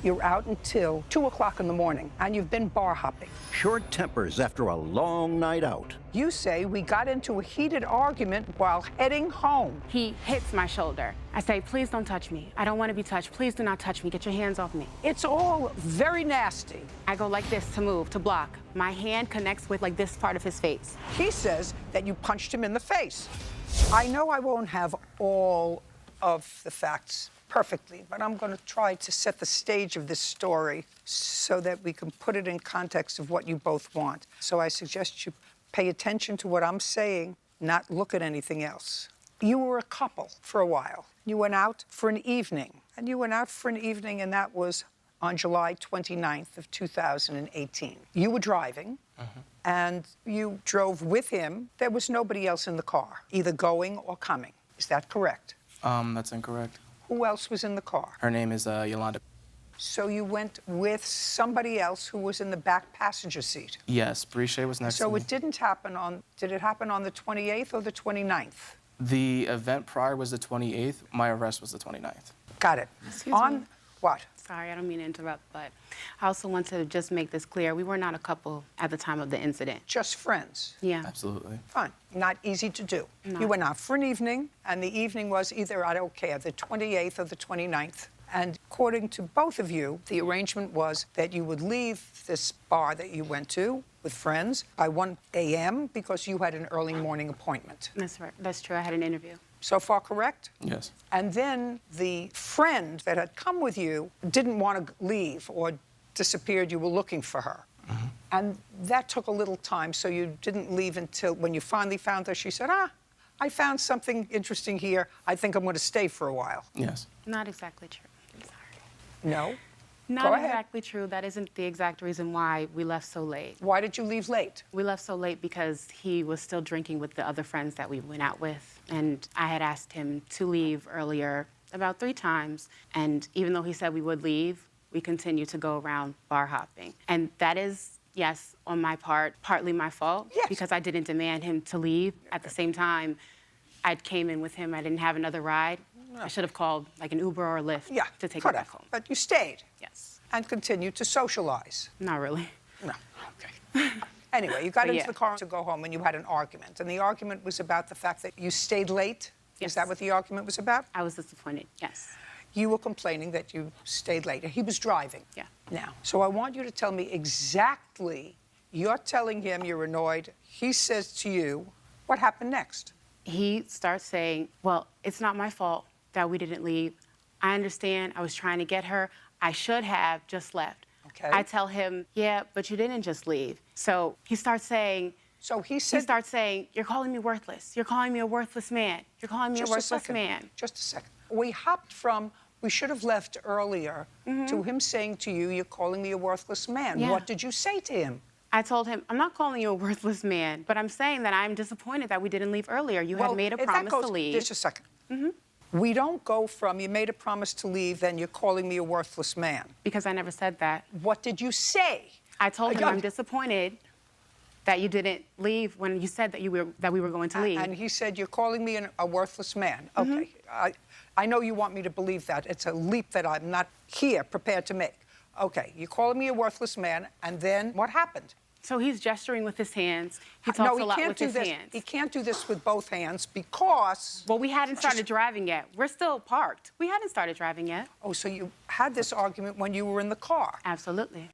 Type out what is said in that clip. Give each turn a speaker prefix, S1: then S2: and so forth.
S1: You're out until 2 o'clock in the morning, and you've been bar hopping.
S2: Short tempers after a long night out.
S1: You say we got into a heated argument while heading home.
S3: He hits my shoulder. I say, please don't touch me. I don't want to be touched. Please do not touch me. Get your hands off me.
S1: It's all very nasty.
S3: I go like this to move, to block. My hand connects with like this part of his face.
S1: He says that you punched him in the face. I know I won't have all of the facts perfectly, but I'm going to try to set the stage of this story so that we can put it in context of what you both want. So I suggest you pay attention to what I'm saying, not look at anything else. You were a couple for a while. You went out for an evening, and that was on July 29th of 2018. You were driving, and you drove with him. There was nobody else in the car, either going or coming. Is that correct?
S4: That's incorrect.
S1: Who else was in the car?
S4: Her name is Yolanda.
S1: So you went with somebody else who was in the back passenger seat?
S4: Yes, Briche was next to me.
S1: So it did it happen on the 28th or the 29th?
S4: The event prior was the 28th. My arrest was the 29th.
S1: Got it.
S3: Excuse me.
S1: What?
S3: Sorry, I don't mean to interrupt, but I also want to just make this clear. We were not a couple at the time of the incident.
S1: Just friends?
S3: Yeah.
S4: Absolutely.
S1: Fine. Not easy to do.
S3: No.
S1: You went out for an evening, and the evening was either, I don't care, the 28th or the 29th. And according to both of you, the arrangement was that you would leave this bar that you went to with friends by 1 a.m. because you had an early morning appointment.
S3: That's right. That's true. I had an interview.
S1: So far correct?
S4: Yes.
S1: And then the friend that had come with you didn't want to leave or disappeared. You were looking for her. And that took a little time, so you didn't leave until when you finally found her. She said, I found something interesting here. I think I'm going to stay for a while.
S4: Yes.
S3: Not exactly true. I'm sorry.
S1: No?
S3: Not
S1: Go ahead.
S3: exactly true. That isn't the exact reason why we left so late.
S1: Why did you leave late?
S3: We left so late because he was still drinking with the other friends that we went out with. And I had asked him to leave earlier about 3 times. And even though he said we would leave, we continued to go around bar hopping. And that is, yes, on my part, partly my fault.
S1: Yes.
S3: Because I didn't demand him to leave. At the same time, I came in with him. I didn't have another ride. I should have called like an Uber or a Lyft to take me back home.
S1: But you stayed.
S3: Yes.
S1: And continued to socialize.
S3: Not really.
S1: No. Okay. Anyway, you got
S3: But
S1: into
S3: yeah.
S1: the car to go home, and you had an argument. And the argument was about the fact that you stayed late?
S3: Yes.
S1: Is that what the argument was about?
S3: I was disappointed, yes.
S1: You were complaining that you stayed late. He was driving.
S3: Yeah.
S1: Now, so I want you to tell me exactly, you're telling him you're annoyed. He says to you, what happened next?
S3: He starts saying, well, it's not my fault that we didn't leave. I understand. I was trying to get her. I should have just left.
S1: Okay.
S3: I tell him, yeah, but you didn't just leave. So he starts saying, you're calling me worthless. You're calling me a worthless man. You're calling me a worthless man.
S1: Just a second. We hopped from, we should have left earlier, to him saying to you, you're calling me a worthless man.
S3: Yeah.
S1: What did you say to him?
S3: I told him, I'm not calling you a worthless man, but I'm saying that I'm disappointed that we didn't leave earlier. You had made a promise to leave.
S1: Just a second. We don't go from, you made a promise to leave, then you're calling me a worthless man.
S3: Because I never said that.
S1: What did you say?
S3: I told him I'm disappointed that you didn't leave when you said that we were going to leave.
S1: And he said, you're calling me a worthless man. Okay. I know you want me to believe that. It's a leap that I'm not here prepared to make. Okay, you're calling me a worthless man, and then what happened?
S3: So he's gesturing with his hands. He talks a lot with his hands.
S1: He can't do this with both hands because...
S3: Well, we hadn't started driving yet. We're still parked. We hadn't started driving yet.
S1: Oh, so you had this argument when you were in the car.
S3: Absolutely.